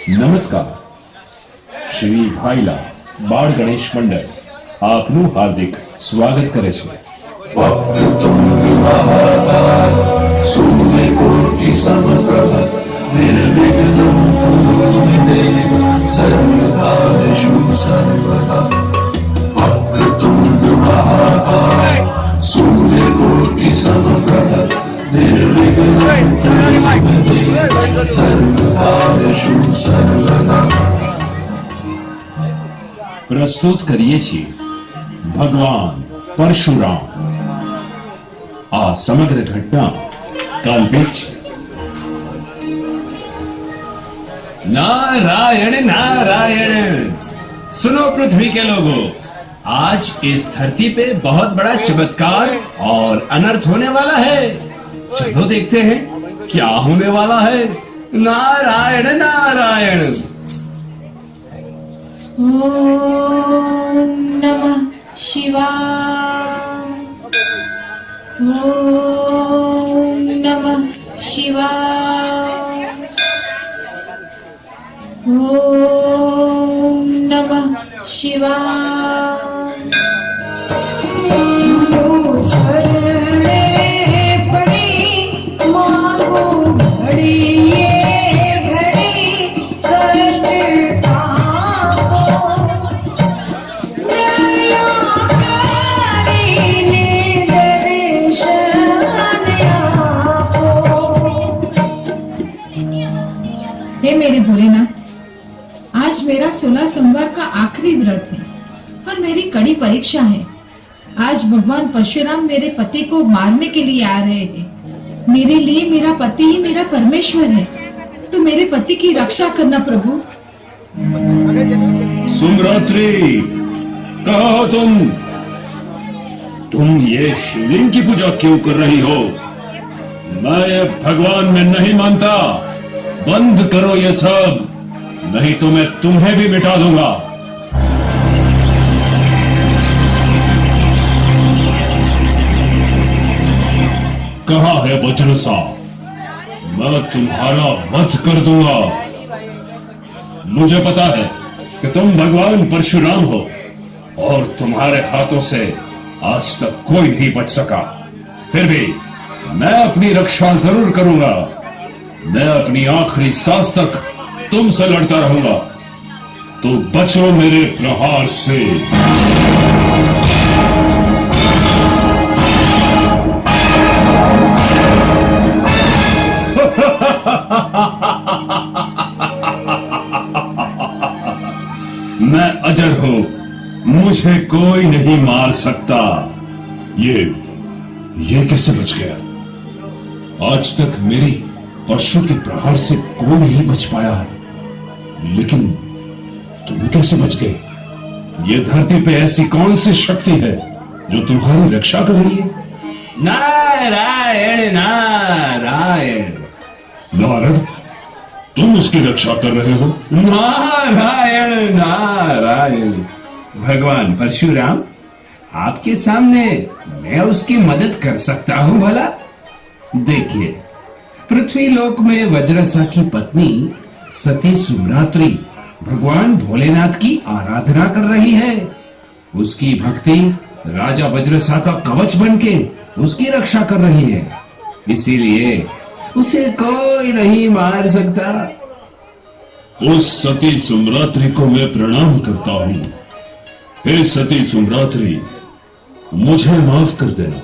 નમસ્કાર. શ્રી ભાઈલા બાળ ગણેશ મંડળ આપનું હાર્દિક સ્વાગત કરે છે. वक्रतुण्ड महाकाय सूर्यकोटि समप्रभ निर्विघ्नं कुरु मे देव सर्वकार्येषु सर्वदा. वक्रतुण्ड महाकाय सूर्यकोटि समप्रभ निर्विघ्नं कुरु मे देव सर्वकार्येषु सर्वदा. પ્રસ્તુત કરીએ છીએ ભગવાન પરશુરામ. આ સમગ્ર ઘટના કાલ્પનિક છે. नारायण नारायण. सुनो पृथ्वी के लोगों, आज इस धरती पे बहुत बड़ा चमत्कार और अनर्थ होने वाला है. चलो देखते हैं क्या होने वाला है. नारायण नारायण. ओम नमः शिवाय. ओम नमः शिवाय. ओम नमः शिवाय. शरणे पड़ी मांगो घड़ी ये घड़ी कष्ट हे मेरे भोलेनाथ, आज मेरा 16 सोमवार का आखिरी व्रत है और मेरी कड़ी परीक्षा है. आज भगवान परशुराम मेरे पति को मारने के लिए आ रहे हैं. मेरे लिए मेरा पति ही मेरा परमेश्वर है, तो मेरे पति की रक्षा करना प्रभु. सुमरात्रि, कहा हो तुम ये शिवलिंग की पूजा क्यों कर रही हो? मैं भगवान में नहीं मानता. बंद करो ये सब, नहीं तो मैं तुम्हें भी मिटा दूंगा. कहाँ है वज्रसा? मैं तुम्हारा वध कर दूंगा. मुझे पता है कि तुम भगवान परशुराम हो और तुम्हारे हाथों से आज तक कोई नहीं बच सका. फिर भी मैं अपनी रक्षा जरूर करूंगा. मैं अपनी आखिरी सांस तक तुमसे लड़ता रहूंगा. तो बचो मेरे प्रहार से. मैं अजर हूं, मुझे कोई नहीं मार सकता. ये कैसे बच गया? आज तक मेरी परशु के प्रहार से कोई नहीं बच पाया है, लेकिन तुम कैसे बच गए? ये धरती पे ऐसी कौन सी शक्ति है जो तुम्हारी रक्षा कर रही है? नारायण नारायण. नारद, तुम उसकी रक्षा कर रहे हो? नारायण नारायण. भगवान परशुराम, आपके सामने मैं उसकी मदद कर सकता हूं भला? देखिए, पृथ्वी लोक में वज्रसा की पत्नी सती सुमरात्रि भगवान भोलेनाथ की आराधना कर रही है. उसकी भक्ति राजा वज्रसा का कवच बनके उसकी रक्षा कर रही है. इसीलिए उसे कोई नहीं मार सकता. उस सती सुमरात्रि को मैं प्रणाम करता हूँ. हे सती सुमरात्रि, मुझे माफ कर देना.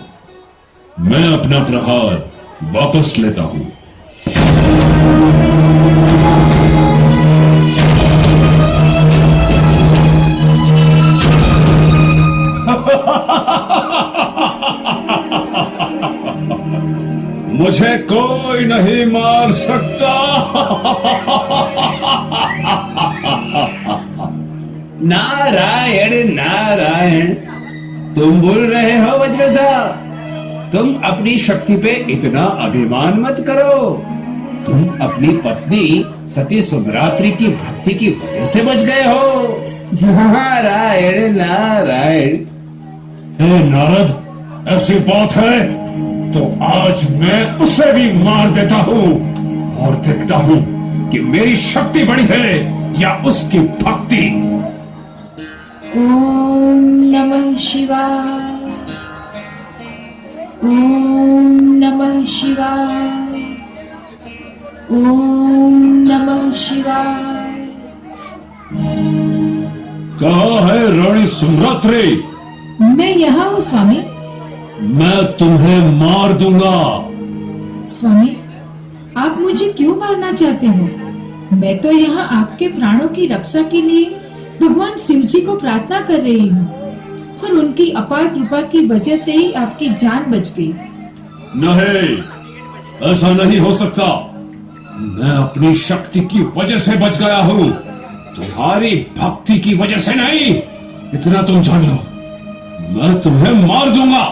मैं अपना प्रहार वापस लेता हूँ. मुझे कोई नहीं मार सकता. नारायण नारायण. तुम बोल रहे हो वज्रसा? तुम अपनी शक्ति पे इतना अभिमान मत करो. तुम अपनी पत्नी सती सुमरात्रि की भक्ति की वजह से बच गए हो. नारायण नारायण. हे नारद, ऐसी बात है तो आज मैं उसे भी मार देता हूँ और देखता हूँ कि मेरी शक्ति बड़ी है या उसकी भक्ति। ओम नमः शिवाय। ओम नमः शिवाय। ओम नमः शिवाय। कहाँ है रानी सुम्रात्री? मैं यहाँ हूँ स्वामी। मैं तुम्हें मार दूंगा। स्वामी, आप मुझे क्यों मारना चाहते हो? मैं तो यहाँ आपके प्राणों की रक्षा के लिए भगवान शिव जी को प्रार्थना कर रही हूँ और उनकी अपार कृपा की वजह से ही आपकी जान बच गई। नहीं, ऐसा नहीं हो सकता। मैं अपनी शक्ति की वजह से बच गया हूँ, तुम्हारी भक्ति की वजह से नहीं। इतना तुम जान लो, मैं तुम्हें मार दूंगा।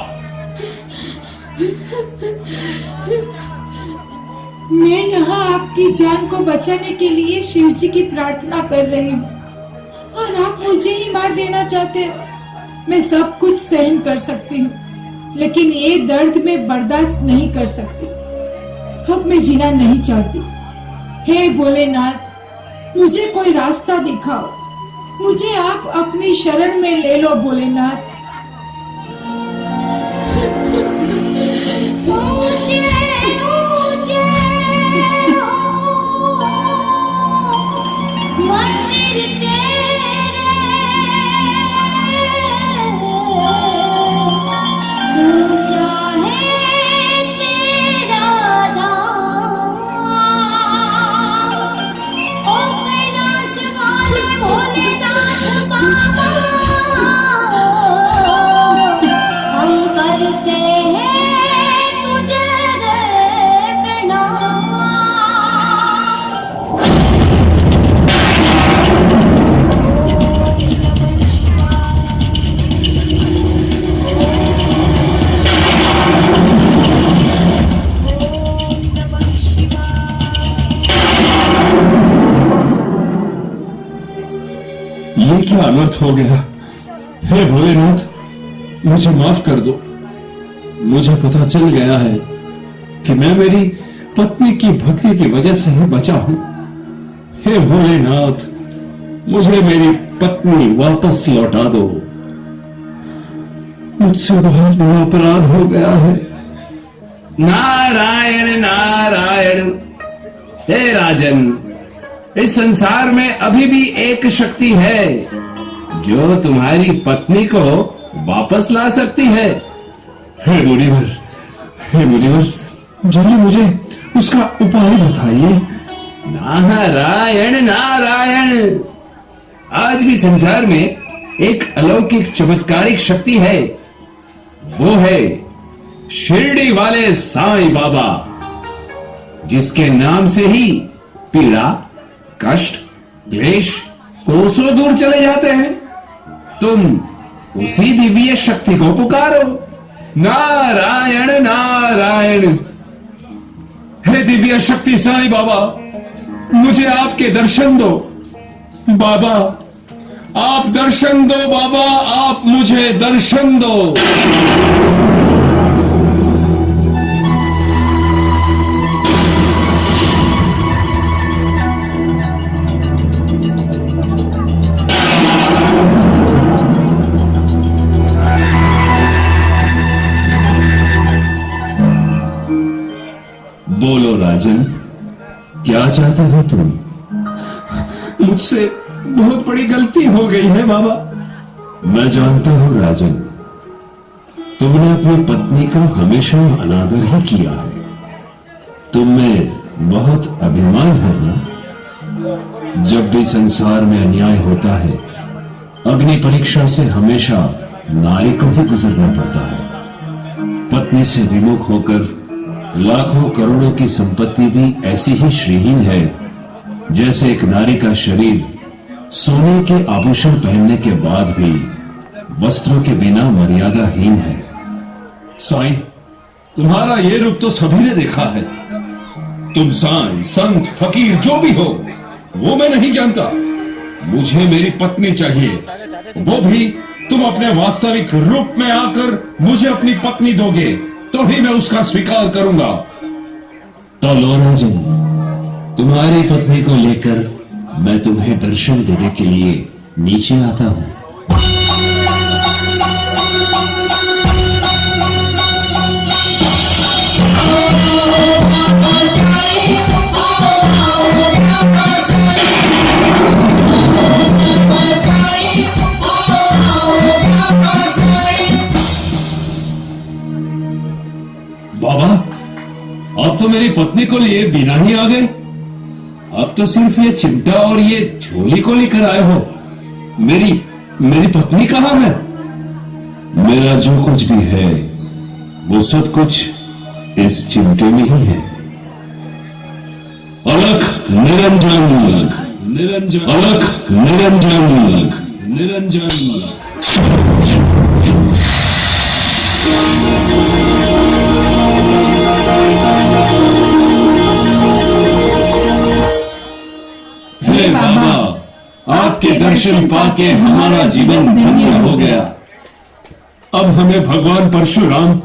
मैं यहाँ आपकी जान को बचाने के लिए शिव जी की प्रार्थना कर रही हूँ और आप मुझे ही मार देना चाहते हो। मैं सब कुछ सहन कर सकती हूँ, लेकिन ये दर्द मैं बर्दाश्त नहीं कर सकती। अब मैं जीना नहीं चाहती। हे भोलेनाथ, मुझे कोई रास्ता दिखाओ। मुझे आप अपनी शरण में ले लो भोलेनाथ। ये क्या अनर्थ हो गया? हे भोलेनाथ, मुझे माफ कर दो। मुझे पता चल गया है कि मैं मेरी पत्नी की भक्ति की वजह से ही बचा हूं। हे भोलेनाथ, मुझे मेरी पत्नी वापस लौटा दो। मुझसे बहुत बड़ा अपराध हो गया है। नारायण नारायण। हे राजन, इस संसार में अभी भी एक शक्ति है जो तुम्हारी पत्नी को वापस ला सकती है। हे मुनिवर, जल्दी मुझे उसका उपाय बताइए। नारायण नारायण। आज भी संसार में एक अलौकिक चमत्कारिक शक्ति है। वो है शिरडी वाले साईं बाबा, जिसके नाम से ही पीड़ा, कष्ट, क्लेश कोसों दूर चले जाते हैं। तुम उसी दिव्य शक्ति को पुकारो। नारायण नारायण। हे दिव्य शक्ति साईं बाबा, मुझे आपके दर्शन दो। बाबा, आप दर्शन दो। बाबा, आप मुझे दर्शन दो। बोलो राजन, क्या चाहते हो तुम? मुझसे बहुत बड़ी गलती हो गई है बाबा। मैं जानता हूं राजन, तुमने अपनी पत्नी का हमेशा अनादर ही किया है। तुम में बहुत अभिमान है ना। जब भी संसार में अन्याय होता है, अग्नि परीक्षा से हमेशा नारी को ही गुजरना पड़ता है। पत्नी से विमुख होकर लाखों करोड़ों की संपत्ति भी ऐसी ही श्रीहीन है जैसे एक नारी का शरीर सोने के आभूषण पहनने के बाद भी वस्त्रों के बिना मर्यादाहीन है। साईं, तुम्हारा ये रूप तो सभी ने देखा है। तुम साईं, संत, फकीर जो भी हो, वो मैं नहीं जानता। मुझे मेरी पत्नी चाहिए, वो भी तुम अपने वास्तविक रूप में आकर मुझे अपनी पत्नी दोगे तो ही मैं उसका स्वीकार करूंगा। तो लो राजन, तुम्हारी पत्नी को लेकर मैं तुम्हें दर्शन देने के लिए नीचे आता हूँ। बाबा, अब तो मेरी पत्नी को लिए बिना ही आ गए। अब तो सिर्फ ये चिमटा और ये झोली को लेकर आए हो। मेरी पत्नी कहाँ है? मेरा जो कुछ भी है वो सब कुछ इस चिमटे में ही है। अलख निरंजन अलख निरंजन अलख निरंजन अलख निरंजन। हे बाबा, आपके दर्शन पाके हमारा जीवन धन्य हो गया। अब हमें भगवान परशुराम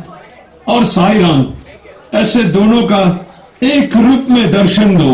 और साईं राम ऐसे दोनों का एक रूप में दर्शन दो।